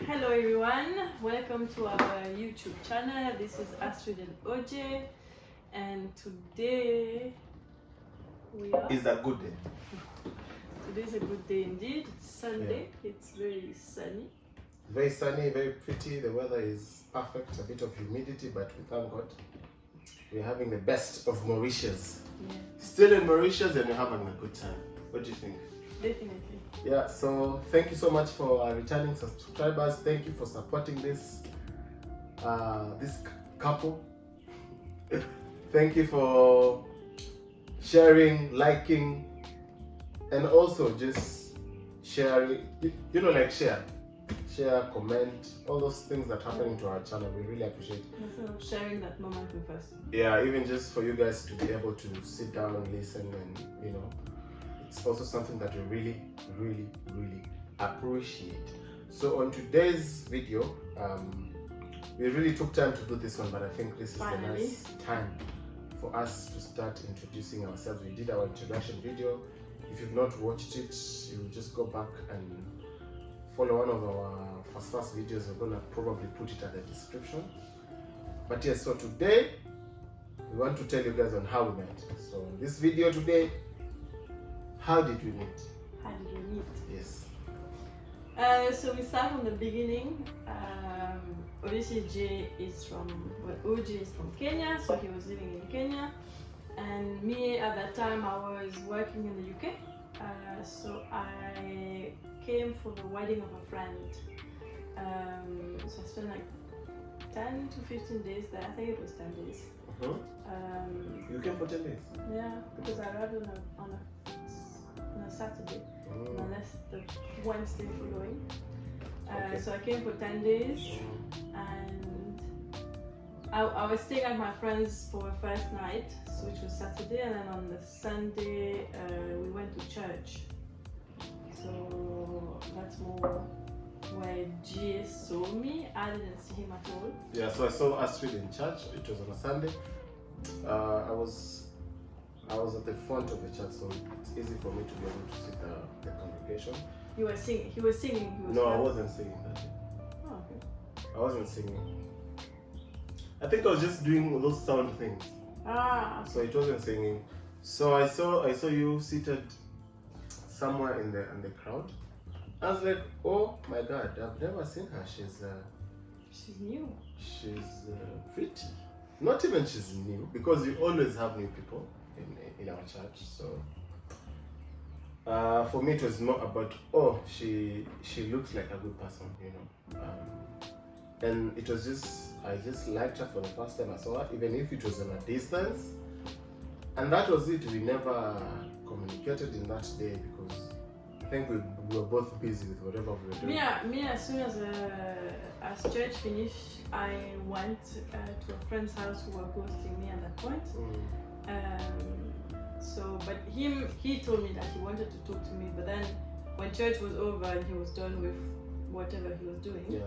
Hello everyone, welcome to our YouTube channel. This is Astrid and OJ, and today we are... It's a good day. Today is a good day indeed. It's Sunday. Yeah. It's very sunny. Very sunny, very pretty. The weather is perfect. A bit of humidity, but we thank God. We're having the best of Mauritius. Yeah. Still in Mauritius and we're having a good time. What do you think? Definitely. Yeah, so thank you so much for our returning subscribers. Thank you for supporting this couple. Thank you for sharing, liking, and also just sharing, like share, comment, all those things that happen to our channel. We really appreciate it. Sharing that moment with us. Yeah, even just for you guys to be able to sit down and listen, and it's also something that we really appreciate. So on today's video, we really took time to do this one, but I think this is the nice time for us to start introducing ourselves. We did our introduction video. If you've not watched it, you just go back and follow one of our first videos. We're gonna probably put it at the description. But yes, so today we want to tell you guys on how we met. So in this video today, how did we meet? How did we meet? Yes. So we start from the beginning. Obviously, OJ is from Kenya, so he was living in Kenya, and me at that time I was working in the UK. So I came for the wedding of a friend. So I spent like 10 to 15 days there. I think it was 10 days. You came for 10 days? Yeah, because I arrived on a Saturday, and I left the Wednesday following. So I came for 10 days, and I was staying at my friend's for a first night, which was Saturday, and then on the Sunday we went to church. So that's more where G saw me. I didn't see him at all. Yeah, so I saw Astrid in church. It was on a Sunday. I was at the front of the church, so it's easy for me to be able to see the congregation. You were singing. He was singing. No, I wasn't singing that day. Oh, okay. I wasn't singing. I think I was just doing those sound things. Okay. So it wasn't singing. So I saw you seated somewhere in the crowd. I was like, oh my God, I've never seen her. She's new. She's pretty. Not even she's new, because we always have new people in our church. So for me, it was not about, oh, she looks like a good person, and it was just, I just liked her for the first time I saw her, even if it was on a distance. And that was it. We never communicated in that day because I think we were both busy with whatever we were doing. Me as soon as church finished, I went to a friend's house who were hosting me at that point. But he told me that he wanted to talk to me, but then when church was over and he was done with whatever he was doing,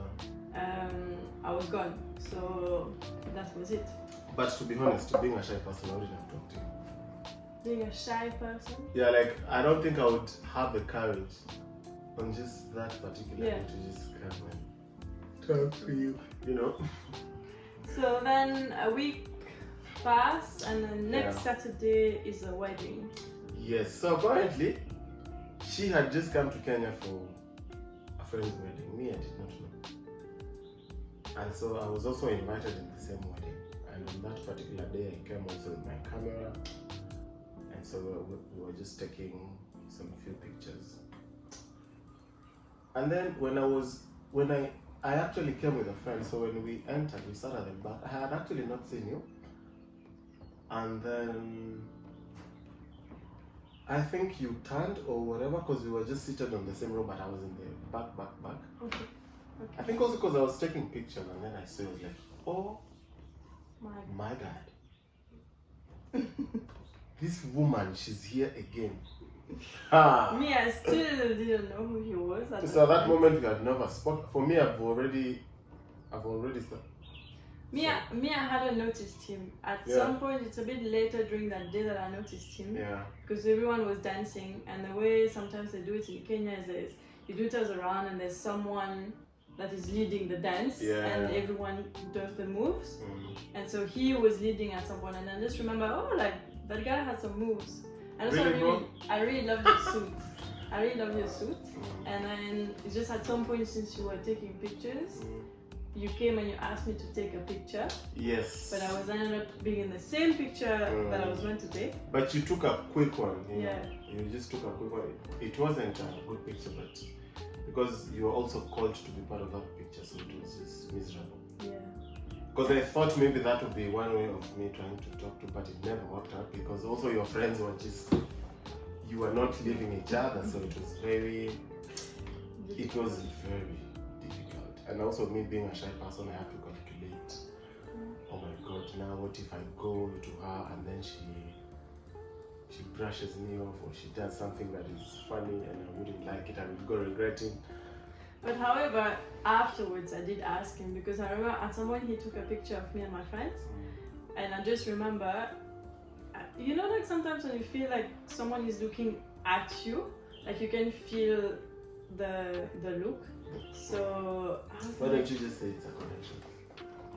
I was gone. So that was it. But to be honest, being a shy person, I wouldn't have talked to you. Being a shy person? Yeah, like I don't think I would have the courage on just that particular day to just come and talk to you, So then a week passed, and the next Saturday is a wedding. Yes, so apparently she had just come to Kenya for a friend's wedding. Me, I did not know. And so I was also invited in the same wedding. And on that particular day, I came also with my camera. And so we were just taking some few pictures. And then when I actually came with a friend, so when we entered, we sat at the back. I had actually not seen you. And then I think you turned or whatever, because we were just seated on the same row, but I was in the back. Okay. I think also because I was taking pictures, and then I saw it like, oh my God. This woman, she's here again. Me, I still didn't know who he was. So at that moment, we had never spoken. For me, I've already started. Me, I hadn't noticed him. At some point, it's a bit later during that day that I noticed him. Yeah. Because everyone was dancing, and the way sometimes they do it in Kenya is you do it as a round, and there's someone that is leading the dance, Yeah. and everyone does the moves. Mm. And so he was leading at some point, and I just remember, oh, like that guy had some moves. And also, Really, I really love your suit. I really love your suit. Mm. And then it's just at some point, since you were taking pictures, Mm. you came and you asked me to take a picture. Yes. But I was ended up being in the same picture that I was meant to take. But you took a quick one. You Yeah. know. You just took a quick one. It wasn't a good picture, but because you were also called to be part of that picture, so it was just miserable. Yeah. Because I thought maybe that would be one way of me trying to talk to, but it never worked out because also your friends were just, you were not leaving each other, so it was very difficult. And also me being a shy person, I have to calculate. Oh my God! Now what if I go to her and then she brushes me off, or she does something that is funny and I wouldn't like it, I would go regretting. But however, afterwards I did ask him, because I remember at some point he took a picture of me and my friends, and I just remember, you know, like sometimes when you feel like someone is looking at you, like you can feel the look. So Why don't you just say it's a connection?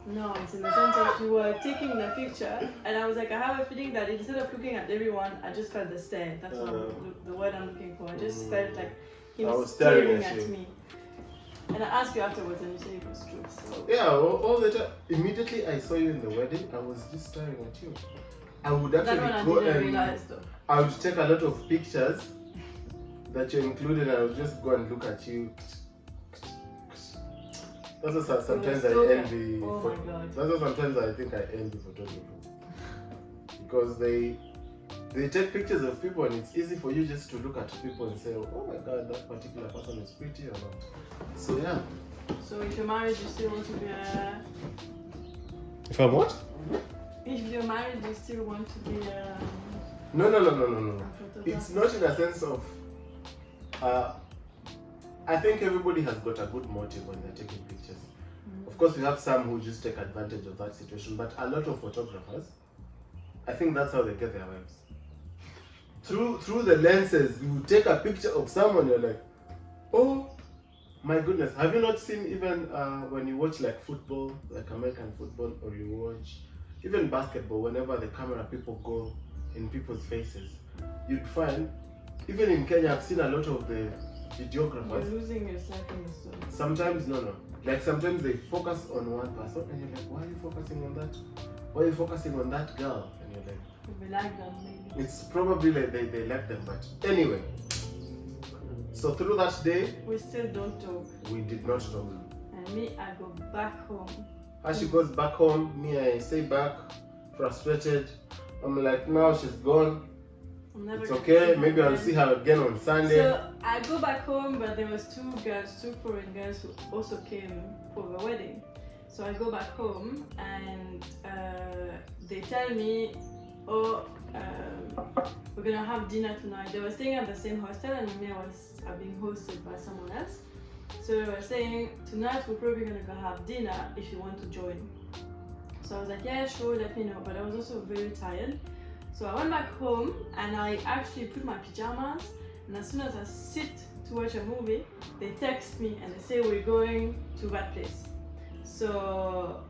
no, it's in the sense of you were taking the picture, and I was like, I have a feeling that instead of looking at everyone, I just felt the stare. That's what the word I'm looking for. I just felt like he was staring at me. And I asked you afterwards, and you said it was true. So yeah, all the time. Immediately I saw you in the wedding, I was just staring at you. I would actually that go one I didn't and realize though. I would take a lot of pictures that you included, and I would just go and look at you. That's what sometimes I envy. Oh my God. That's what sometimes I think I envy photographers, because they take pictures of people, and it's easy for you just to look at people and say, oh my God, that particular person is pretty or not. So yeah. So if you're married, you still want to be a... If I'm what? If you're married, you still want to be a... No. a photographer? It's not in a sense of... I think everybody has got a good motive when they're taking pictures. Of course, we have some who just take advantage of that situation, but a lot of photographers, I think that's how they get their wives. Through the lenses, you take a picture of someone, you're like, oh my goodness. Have you not seen even when you watch like football, like American football, or you watch even basketball, whenever the camera people go in people's faces, you'd find, even in Kenya, I've seen a lot of the videographers. You're losing yourself in the story. Sometimes, no. Like sometimes they focus on one person and you're like, why are you focusing on that? Why are you focusing on that girl? And you're like, We like them maybe. it's probably like they like them, but anyway. So through that day, We still don't talk. we did not talk. And me, I go back home. As she goes back home, me, I stay back, frustrated. I'm like, now she's gone. I'm never It's gonna okay, see her maybe I'll again. see her again on Sunday. So I go back home, but there was two foreign girls who also came for the wedding. So I go back home, and they tell me, oh, we're gonna have dinner tonight. They were staying at the same hostel, and me, I was being hosted by someone else. So they were saying, tonight we're probably gonna go have dinner if you want to join. So I was like, yeah, sure, let me know. But I was also very tired. So I went back home, and I actually put my pajamas, and as soon as I sit to watch a movie, they text me and they say, we're going to that place. So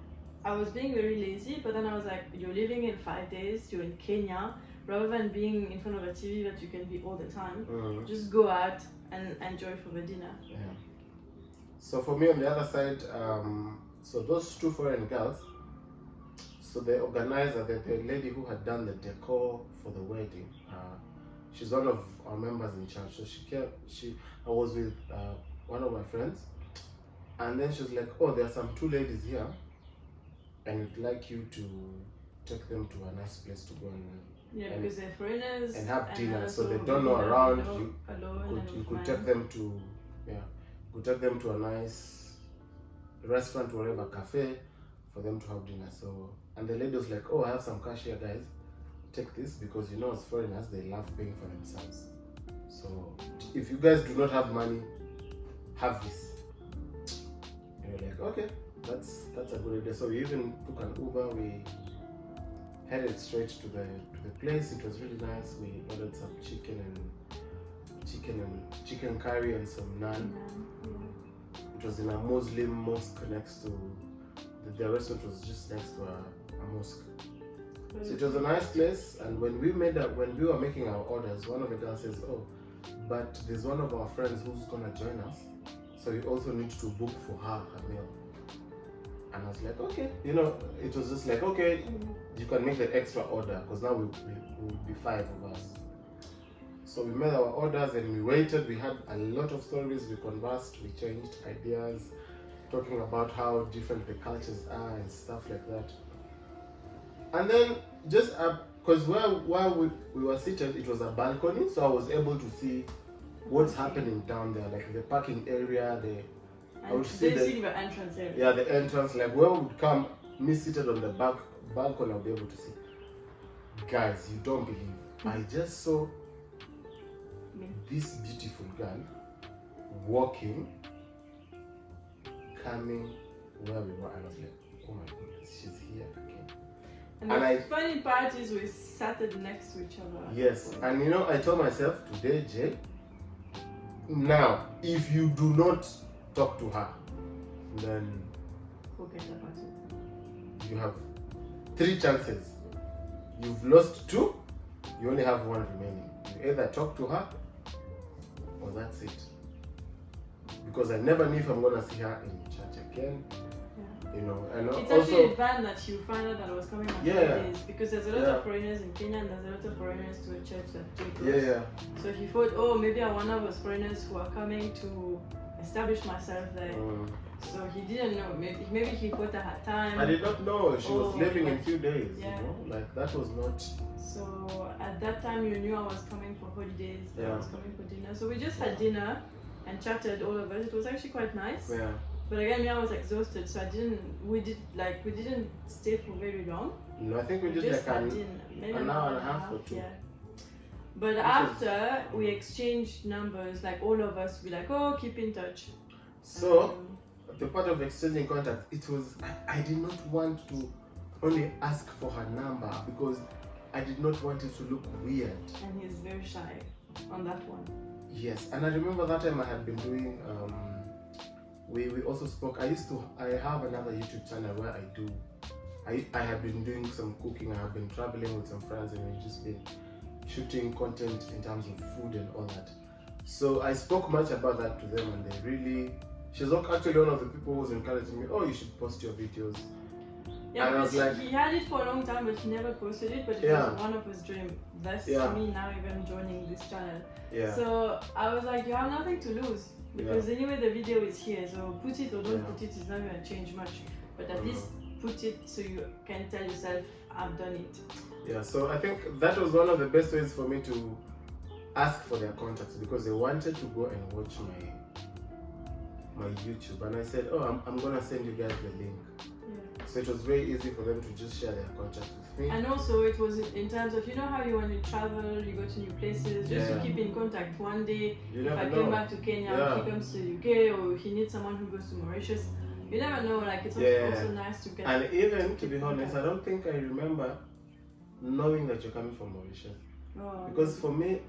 I was being very lazy, but then I was like, you're living in 5 days, you're in Kenya, rather than being in front of a TV that you can be all the time, just go out and enjoy for the dinner. Yeah. So for me on the other side, so those two foreign girls, so the organizer, the lady who had done the decor for the wedding, she's one of our members in church. So I was with one of my friends, and then she was like, oh, there are some two ladies here, and we'd like you to take them to a nice place to go because they're foreigners and have dinner, and so they also don't know around. You could take them to a nice restaurant, whatever, cafe, for them to have dinner. So, and the lady was like, oh, I have some cash here, guys, take this, because you know, as foreigners, they love paying for themselves. So if you guys do not have money, have this. And you're like, okay, that's a good idea. So we even took an Uber, we headed straight to the place. It was really nice. We ordered some chicken curry and some naan. It It was in a Muslim mosque next to the restaurant was just next to a mosque. So it was a nice place. And when we were making our orders, one of the girls says, "Oh, but there's one of our friends who's gonna join us, so we also need to book for her meal." And I was like, okay, you know, it was just like, okay, you can make the extra order because now we will be 5 of us. So we made our orders and we waited. We had a lot of stories. We conversed. We changed ideas, talking about how different the cultures are and stuff like that. And then just because while we were seated, it was a balcony, so I was able to see what's happening down there, like the parking area, I would see the entrance area. Yeah, the entrance, like where we would come, me seated on the balcony, I'll be able to see. Guys, you don't believe. I just saw this beautiful girl walking, coming where we were. I was like, oh my goodness, she's here again. And the funny part is we sat next to each other. Yes, and you know, I told myself today, Jay, now, if you do not talk to her, then forget about it. You have 3 chances. You've lost 2, you only have 1 remaining. You either talk to her or that's it. Because I never knew if I'm gonna see her in church again. Yeah. You know, and it's also actually advanced that you find out that I was coming on Fridays, because there's a lot of foreigners in Kenya and there's a lot of foreigners to a church that do close. Yeah. So he thought, oh, maybe I'm one of those foreigners who are coming to establish myself there. So he didn't know. Maybe he thought I had time. I did not know she was leaving in a few days. Yeah. You know, like that was not. So at that time, you knew I was coming for holidays. Yeah. I was coming for dinner. So we just had dinner and chatted, all of us. It was actually quite nice. Yeah. But again, me, I was exhausted, so we didn't stay for very long. No, I think we did just like an hour and a half or 2. Yeah. But after we exchanged numbers, like all of us, we like, oh, keep in touch. So the part of exchanging contact, it was I did not want to only ask for her number because I did not want it to look weird. And he's very shy on that one. Yes, and I remember that time I had been doing we also spoke. I have another YouTube channel where I have been doing some cooking. I have been traveling with some friends and we've just been shooting content in terms of food and all that. So I spoke much about that to them and they really, she's actually one of the people who was encouraging me, oh, you should post your videos. Yeah, and I was like, he had it for a long time but he never posted it, but it was one of his dreams. That's me now even joining this channel. Yeah. So I was like, you have nothing to lose because anyway the video is here, so put it or don't put it is not going to change much. But at least put it so you can tell yourself, I've done it. Yeah, so I think that was one of the best ways for me to ask for their contacts because they wanted to go and watch my YouTube, and I said, oh, I'm gonna send you guys the link. Yeah. So it was very easy for them to just share their contacts with me. And also it was in terms of, you know how you when you travel, you go to new places, just to keep in contact. One day, if I came back to Kenya, he comes to the UK, or he needs someone who goes to Mauritius. You never know, like it's also nice to get. And even to be honest, I don't think I remember knowing that you're coming from Mauritius. Oh, because for me,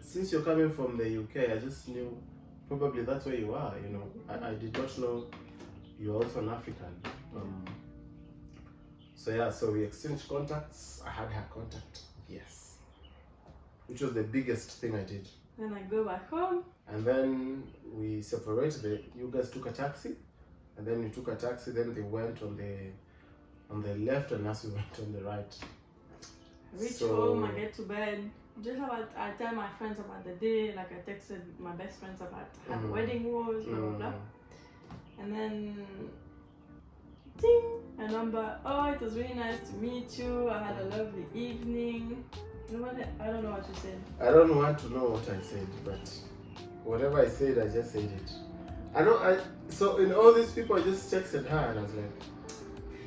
since you're coming from the UK, I just knew probably that's where you are, you know. I did not know you're also an African. So we exchanged contacts. I had her contact, yes, which was the biggest thing I did. Then I go back home. And then we separated. You guys took a taxi, and then we took a taxi. Then they went on the left, and us we went on the right. Reach home, I get to bed. Just I tell my friends about the day, like I texted my best friends about how the wedding was, blah blah blah. And then ding, a number. Oh, it was really nice to meet you. I had a lovely evening. You know what? I don't know what you said. I don't want to know what I said, but whatever I said, I just said it. So in all these people, I just texted her and I was like,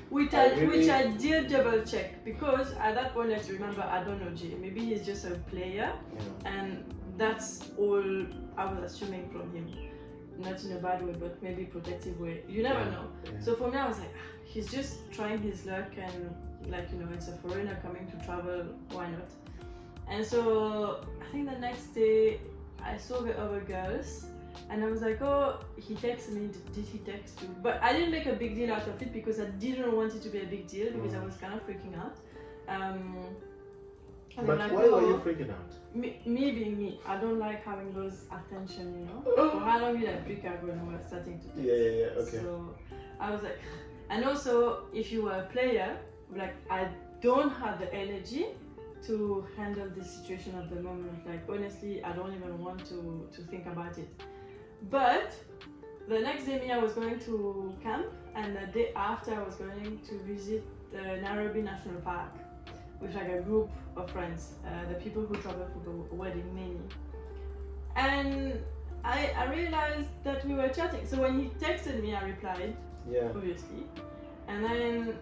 which I did double check because at that point, let's remember, I don't know Jay. Maybe he's just a player, and that's all I was assuming from him. Not in a bad way, but maybe protective way. You never know. Yeah. So for me, I was like, he's just trying his luck, and like, you know, it's a foreigner coming to travel. Why not? And so I think the next day I saw the other girls, And I was like, oh, he texted me, did he text you? But I didn't make a big deal out of it because I didn't want it to be a big deal because I was kind of freaking out. But like, why were you freaking out? Me being me, I don't like having those attention, you know. For how long did I freak out when we were starting to text? Yeah, okay. So I was like, and also if you were a player, like I don't have the energy to handle this situation at the moment. Like honestly, I don't even want to think about it. But the next day, I was going to camp, and the day after, I was going to visit the Nairobi National Park with like a group of friends, the people who travel for the wedding mainly. And I realized that we were chatting. So when he texted me, I replied, obviously. And then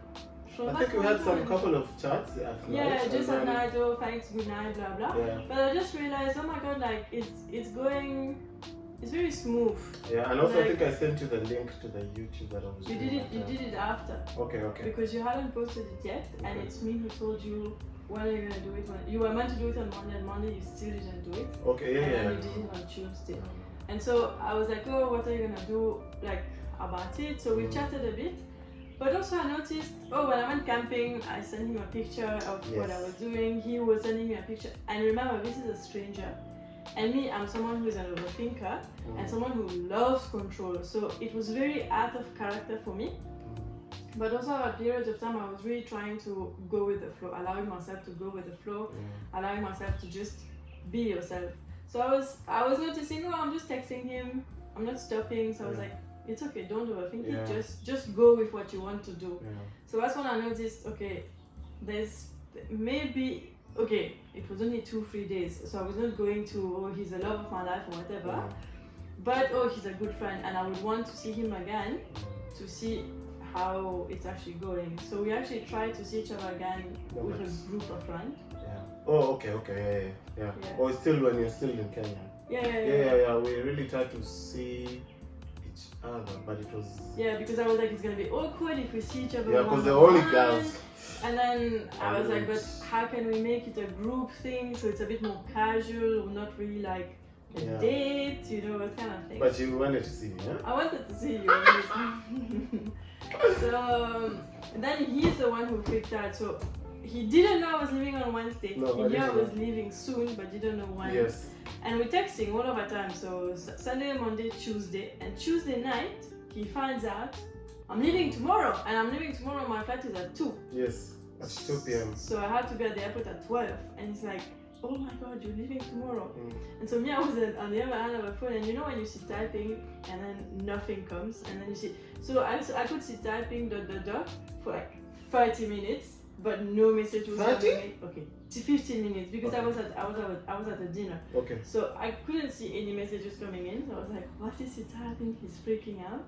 I think we had some couple of chats at night. Yeah, just at night, oh thanks, good night, blah blah. Yeah. But I just realized, oh my god, like it's going, it's very smooth. Yeah, and also like, I think I sent you the link to the YouTube that I was doing. You did it after. Okay. Because you hadn't posted it yet, and it's me who told you when are you gonna do it. When you were meant to do it on Monday, and Monday you still didn't do it. Okay, And you did it on Tuesday. And so I was like, oh, what are you gonna do like about it? So we chatted a bit. But also I noticed, when I went camping, I sent him a picture of what I was doing. He was sending me a picture. And remember, this is a stranger. And me, I'm someone who's an overthinker and someone who loves control. So it was very out of character for me. But also at a period of time, I was really trying to go with the flow, allowing myself to go with the flow, allowing myself to just be yourself. So I was noticing, I'm just texting him, I'm not stopping. So I was like, it's okay, don't overthink it, just go with what you want to do. So that's when I noticed, okay, there's maybe, it was only 2-3 days, so I was not going to, he's the love of my life or whatever, but he's a good friend, and I would want to see him again to see how it's actually going. So we actually tried to see each other again with a group of friends. Oh, okay, yeah. Oh, it's still when you're still in Kenya. Yeah. We really tried to see other, but it was because I was like, it's gonna be awkward if we see each other. Because they're only girls. And then I was like, but how can we make it a group thing so it's a bit more casual, not really like a date, that kind of thing. But you wanted to see me, yeah? I wanted to see you. So then he's the one who freaked out. So he didn't know I was leaving on Wednesday. No, he knew I was leaving soon, but didn't know when. Yes. And we're texting all of the time, so Sunday, Monday, Tuesday, and Tuesday night, he finds out I'm leaving tomorrow, and I'm leaving tomorrow, my flight is at 2. Yes, at 2 p.m. So I had to be at the airport at 12, and he's like, oh my god, you're leaving tomorrow. And so me, I was on the other hand of the phone, and when you see typing, and then nothing comes, and then you see, so I could see typing ... for like 30 minutes, but no message was coming. Okay, 15 minutes because I was at the dinner. Okay. So I couldn't see any messages coming in. So I was like, what is he typing? He's freaking out.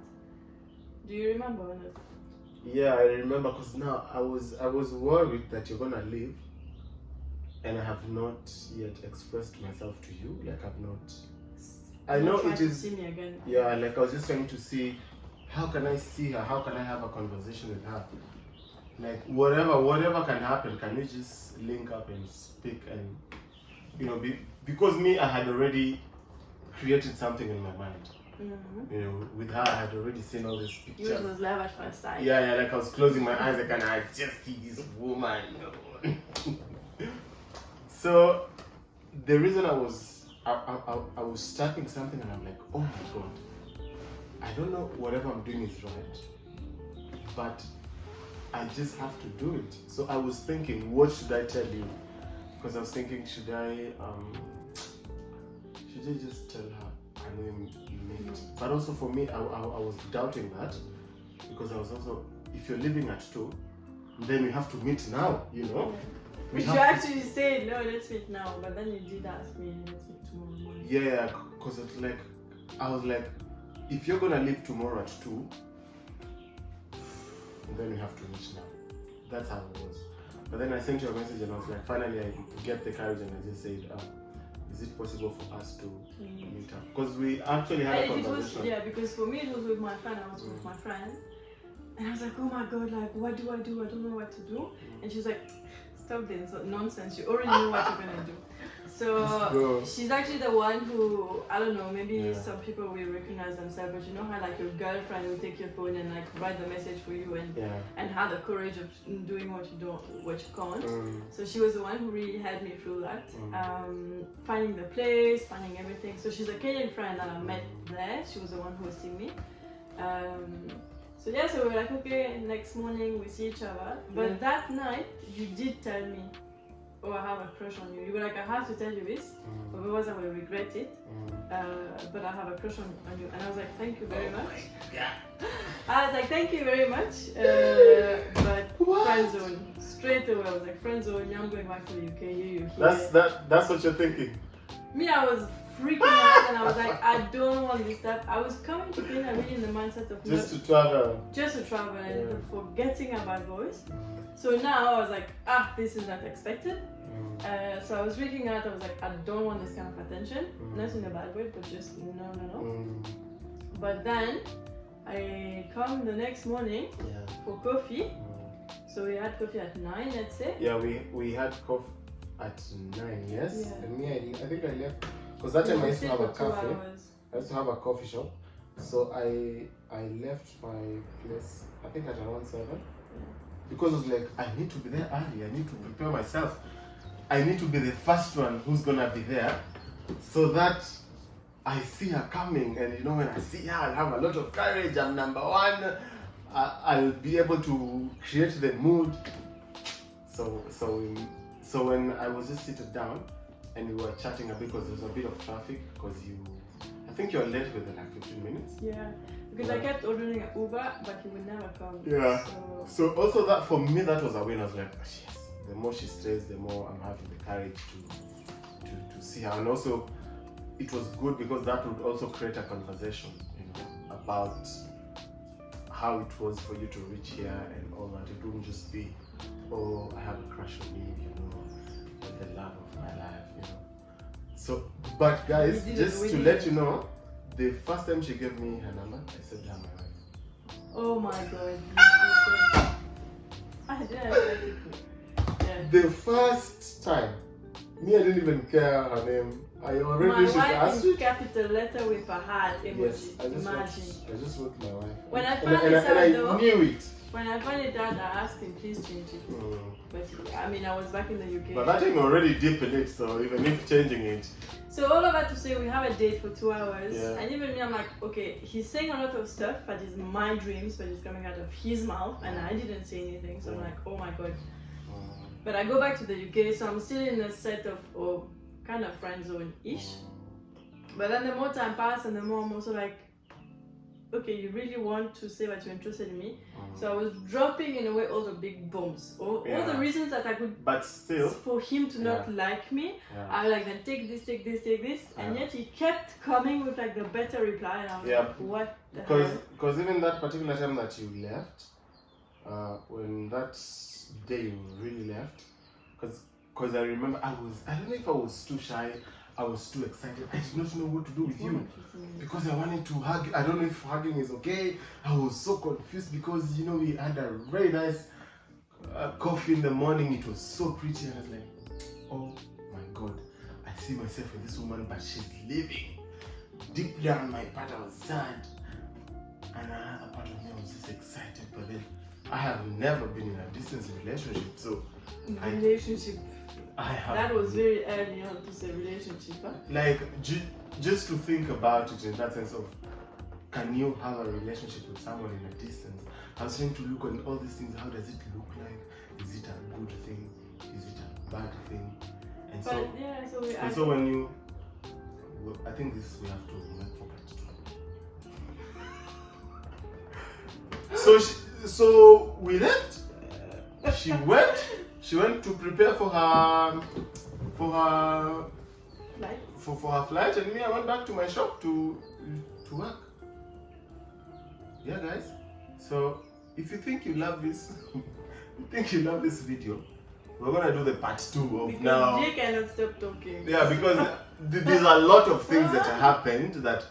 Do you remember or not? Yeah, I remember because now I was worried that you're gonna leave, and I have not yet expressed myself to you. Like I've not. I know it is. To see me again. Yeah, like I was just trying to see, how can I see her? How can I have a conversation with her? Like whatever can happen, can we just link up and speak and because me, I had already created something in my mind. With her, I had already seen all these pictures. Yours was love at first sight. Yeah, like I was closing my eyes, like, and I just see this woman. So the reason I was starting something, and I'm like, oh my god, I don't know whatever I'm doing is right, but I just have to do it. So I was thinking, what should I tell you? Because I was thinking, should I just tell her and then meet? But also for me, I was doubting that because I was also, if you're leaving at 2, then we have to meet now, You actually said, no, let's meet now, but then you did ask me, let's meet tomorrow morning. Yeah, because it's like, I was like, if you're gonna leave tomorrow at 2, then we have to reach now. That's how it was. But then I sent you a message and I was like, finally I get the courage and I just said, is it possible for us to meet up? Because we actually had a conversation. Because for me it was with my friend, I was with my friend. And I was like, oh my god, like what do I do? I don't know what to do. And she was like, stop this nonsense, you already know what you're gonna do. So she's actually the one who, I don't know, maybe some people will recognize themselves, but you know how like your girlfriend will take your phone and like write the message for you and have the courage of doing what you can't. So she was the one who really helped me through that. Finding the place, finding everything. So she's a Kenyan friend that I met there. She was the one who was seeing me. So yeah, so we were like, okay, next morning we see each other. But that night, you did tell me, oh, I have a crush on you. You were like, I have to tell you this, otherwise I will regret it. But I have a crush on you. And I was like, thank you very much. I was like, thank you very much. But friend zone. Straight away, I was like, friend zone, I'm going back to the UK. That's what you're thinking? Me, I was freaking out and I was like, I don't want this stuff. I was coming to Kenya really in the mindset of just to travel and forgetting about voice. So now I was like, this is not expected. So I was freaking out. I was like, I don't want this kind of attention. Not in a bad way, but just no. But then I come the next morning for coffee. So we had coffee at 9, let's say. Yeah, we had coffee at 9, yes. Yeah. And me, I think I left because that time I used to have a cafe. I used to have a coffee shop. So I left my place, I think at around 7. Because it was like, I need to be there early. I need to prepare myself. I need to be the first one who's gonna be there, so that I see her coming, and you know, when I see her, I'll have a lot of courage. I'm number one. I'll be able to create the mood. So when I was just seated down and we were chatting a bit, because there was a bit of traffic, because I think you're late with like 15 minutes. Yeah, because I kept ordering an Uber, but he would never come. Yeah. So also that for me, that was a win. I was like, yes. The more she stays, the more I'm having the courage to see her. And also, it was good because that would also create a conversation, you know, about how it was for you to reach here and all that. It wouldn't just be, oh, I have a crush on you, you know, the love of my life, you know. So, but guys, just to let you know, the first time she gave me her number, I said, "I'm my wife." Oh my God. I didn't expect it. The first time, me, I didn't even care her name. I already should ask you. Capital letter with a heart emoji. Yes, I just wrote my wife. When I found it out, I knew it. When I found it out, I asked him, please change it. But I mean, I was back in the UK. But that time already deep in it, so even if changing it. So all of that to say, we have a date for 2 hours. Yeah. And even me, I'm like, okay, he's saying a lot of stuff, but it's my dreams, but it's coming out of his mouth, and I didn't say anything. So I'm like, oh my God. But I go back to the UK, so I'm still in a set of kind of friend zone-ish. But then the more time passes, and the more I'm also like, okay, you really want to say that you're interested in me. So I was dropping in a way all the big bombs, all the reasons that I could, but still, for him to not like me. I was like, then take this, and yet he kept coming with like the better reply, and I was like, what the hell? Because even that particular time that you left, when that day you really left, because I remember I don't know if I was too shy, I was too excited, I did not know what to do with you, because I wanted to hug. I don't know if hugging is okay. I was so confused because, you know, we had a very nice coffee in the morning. It was so pretty, and I was like, oh my God, I see myself in this woman, but she's leaving. Deep down my part I was sad, and another part of me was just excited. But then I have never been in a distance relationship, so that was very early on to say relationship, huh? Like, just to think about it in that sense of, can you have a relationship with someone in a distance? I was trying to look on all these things. How does it look like? Is it a good thing? Is it a bad thing? And so when you, I think this we have to make focus. So we left. She went to prepare for her flight, and me, I went back to my shop to work. Yeah, guys. So if you think you love this, video, we're gonna do the part 2 of because now. Jay cannot stop talking. Yeah, because there's a lot of things that happened that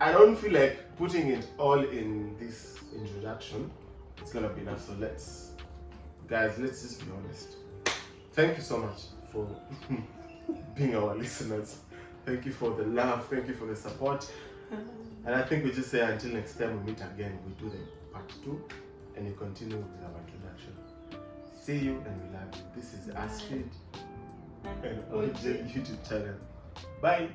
I don't feel like putting it all in this introduction. It's gonna be enough. So let's just be honest. Thank you so much for being our listeners. Thank you for the love. Thank you for the support. And I think we just say until next time we meet again, we do the part 2 and we continue with our introduction. See you and we love you. This is Astrid and OJ YouTube channel. Bye.